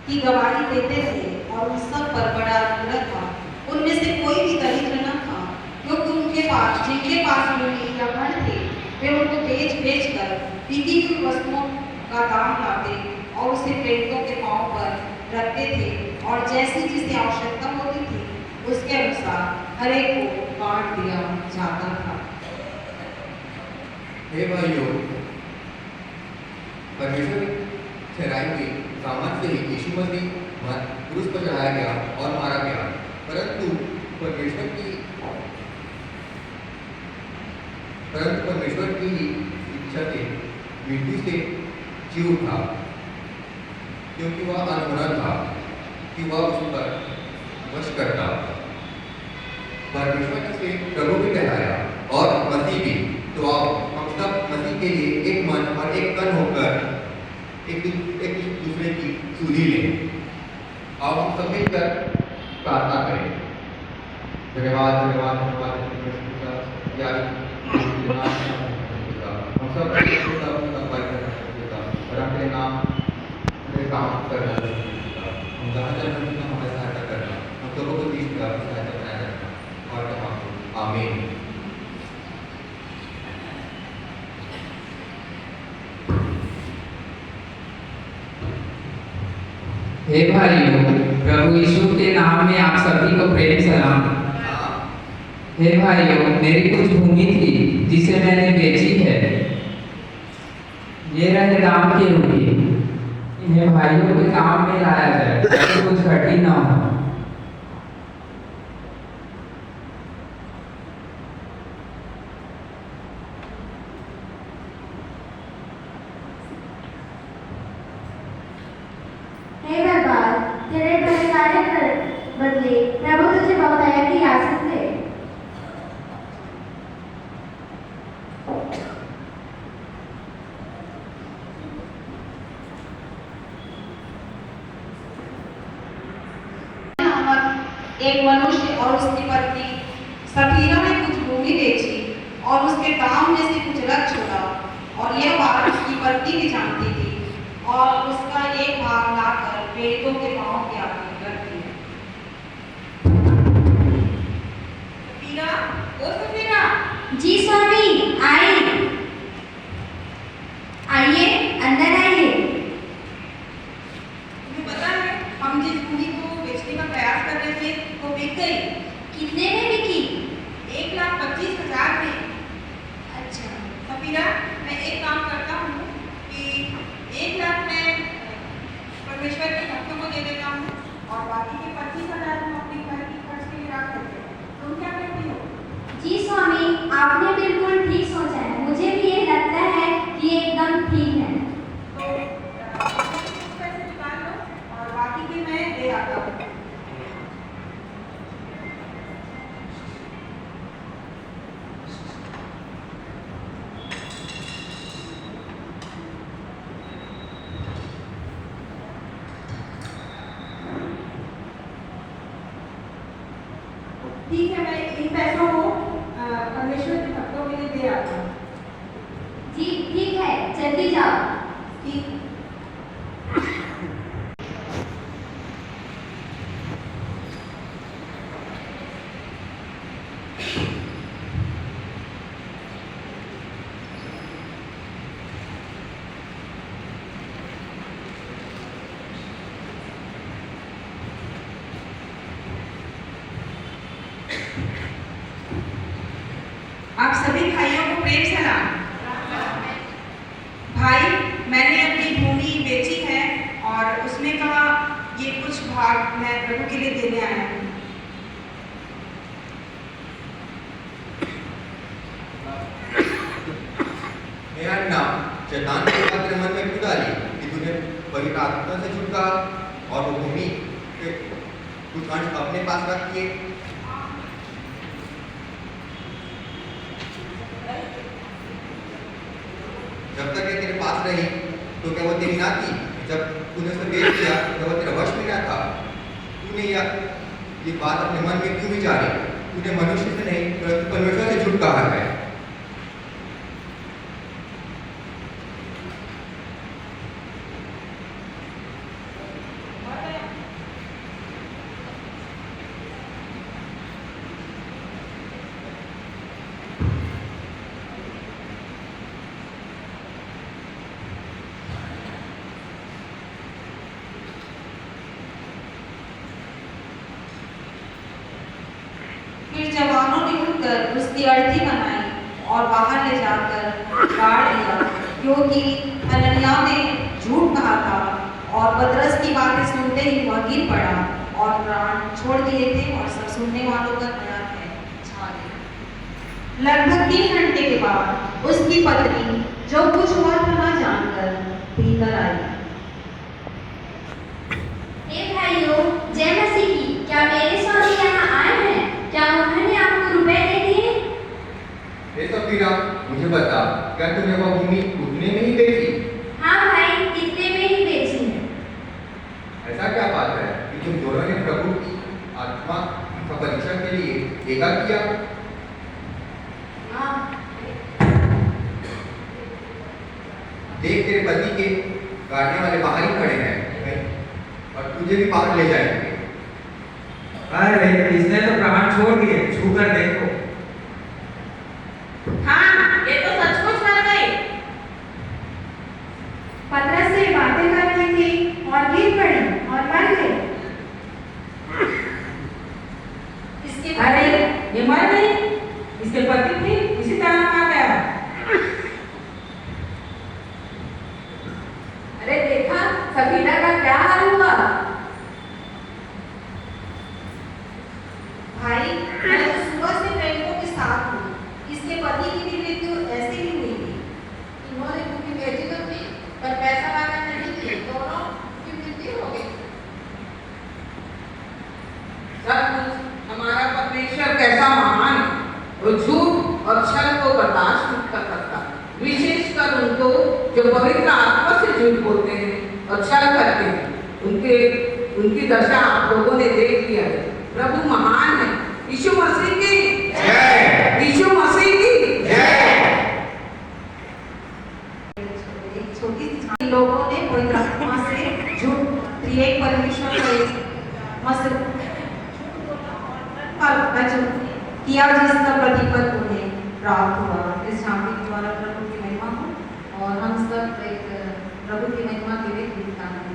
की गवाही देते थे और उन सब पर बड़ा अनुग्रह था। उनमें से कोई भी दरिद्र न था, क्योंकि जिनके पास भूमि या घर थे, वे उनको बेच कर बीती हुई वस्तुओं का दाम लाते और उसे प्रेरितों के पांव पर रखते थे, और जैसी जिसे आवश्यकता होती थी उसके अनुसार हरेक को बांट दिया जाता था। हे भाइयों, परमेश्वर की ठहराई हुई सामर्थ से ही यीशु मसीह क्रूस पर चढ़ाया गया और मारा गया, परंतु परमेश्वर की ही इच्छा से मृत्यु से जी उठा, क्योंकि वह अनहोना था कि वह उस पर वश करता। परमेश्वर ने उसे प्रभु भी ठहराया और मसीह भी। तो आओ हम सब मसीह के लिए एक मन और एक तन होकर एक दूसरे की सुधि लें। आओ हम सब मिलकर प्रार्थना करें। धन्यवाद धन्यवाद धन्यवाद हम सब अपने नाम अपने काम करना, हम जहाँ जहाँ हमारे सहायता करना, हम सबों को बीच का सहायता बनाए रखना और कहा आमीन। हे भाइयों, प्रभु यीशु के नाम में आप सभी को प्रेम सलाम। हे भाइयों, मेरी कुछ भूमि थी जिसे मैंने बेची है। ये रहे दाम के रुपये, इन्हें भाइयों के काम में लाया जाए ताकि कुछ घटी ना हो। बदले प्रभु तुझे बहुतायत की आशीष दे। एक मनुष्य और उसकी पत्नी सफीरा ने कुछ भूमि बेची और उसके दाम में से कुछ रख छोड़ा, और यह बात उसकी पत्नी भी जानती थी, और उसका एक भाग लाकर प्रेरितों के पांव के आगे रख दिया। सफीरा, जी स्वामी, आइए अंदर आइए। तुम्हें पता है हम जिस भूमि को बेचने का प्रयास कर रहे थे वो बिक गई। कितने में बिकी? 1,25,000 में। अच्छा सफीरा, मैं एक काम करता हूँ कि 1 लाख मैं परमेश्वर के भक्तों को दे देता हूँ और बाकी के 25,000 हम अपने घर की खर्च के लिए रख देते हैं। तुम क्या कहती हो? जी स्वामी, आपने बिल्कुल ठीक सोचा है। मुझे भी ये लगता है कि ये एकदम ठीक है। तो कुछ पैसे निकाल लो और बाकी के मैं दे आता हूँ। ठीक है, मैं इन पैसों को परमेश्वर के भक्तों के लिए दे आता हूँ। जी ठीक है, जल्दी जाओ। ठीक। आप सभी भाइयों को प्रेम सलाम। भाई, मैंने अपनी भूमि बेची है और उसमें कहा ये कुछ भाग मैं प्रभु के लिए देने आया हूँ। शैतान की बात तेरे मन में क्यों डाली कि तूने पवित्र आत्मा से छुटका और वो भूमि के कुछ अंश अपने पास रख किए? जब तक ये तेरे पास रही तो क्या वो तेरी ना थी? जब तूने उसे बेच दिया तो वो तेरा वश में ना था? तूने ये बात अपने मन में क्यों विचारी? तूने मनुष्य से नहीं परंतु परमेश्वर से झूठ कहा है। जवानों ने उठकर उसकी अर्थी बनाई और बाहर ले जाकर गाड़ दिया, क्योंकि हनन्याह ने झूठ कहा था। और पतरस की बातें सुनते ही वह गिर पड़ा और प्राण छोड़ दिए थे, और सब सुनने वालों का बड़ा भय छा गया। लगभग 3 घंटे के बाद उसकी पत्नी, जो कुछ हुआ था न जानकर, भीतर आई। हे भाइयों, जय मसीह की। क्या मेरे स्वामी यहाँ आए हैं? क्या उन्होंने आपको रुपए दे दिए? हे सफीरा, मुझे बता, क्या तूने वह भूमि उतने में ही बेची? हाँ भाई, इतने में ही बेची है। ऐसा क्या बात है कि तुम दोनों ने प्रभु की आत्मा का परीक्षा के लिए एका किया? हाँ। देख, तेरे पति के गाड़ने वाले बाहर ही खड़े हैं और तुझे भी बाहर ले जाएंगे। अरे इसने तो प्राण छोड़ दिए, छू कर देखो। हाँ, ये तो सचमुच मर गई। पतरस से बातें कर रही थी और गिर पड़ी और मर गई। अरे ये मर गई, इसके पति भी इसी तरह मार गया। अरे देखा सफीना का क्या हाल हुआ। भाई, मैं तो सुबह से प्रेमिकों के साथ हूँ। इसके पति की भी मृत्यु ऐसे ही हुई थी। इन्होंने भूमि बेची तो थी, पर पैसा वाला नहीं थी, दोनों की मृत्यु हो गई। सब कुछ हमारा परमेश्वर कैसा महान है। वो झूठ और छल को बर्दाश्त नहीं कर सकता, विशेषकर उनको जो पवित्र आत्मा से झूठ बोलते हैं और छल करते हैं। उनकी दशा आप लोगों ने देख लिया है। प्रभु महान है। यीशु मसीह की जय। यीशु मसीह की जय। एक छोटी सी लोगों ने पवित्र आत्मा से झूठ, त्रिएक परमेश्वर का एक मस्त किया, जिसका प्रतिफल उन्हें प्राप्त हुआ। इस झांकी द्वारा प्रभु की महिमा हो और हम सब एक प्रभु की महिमा के लिए गीत गाएंगे।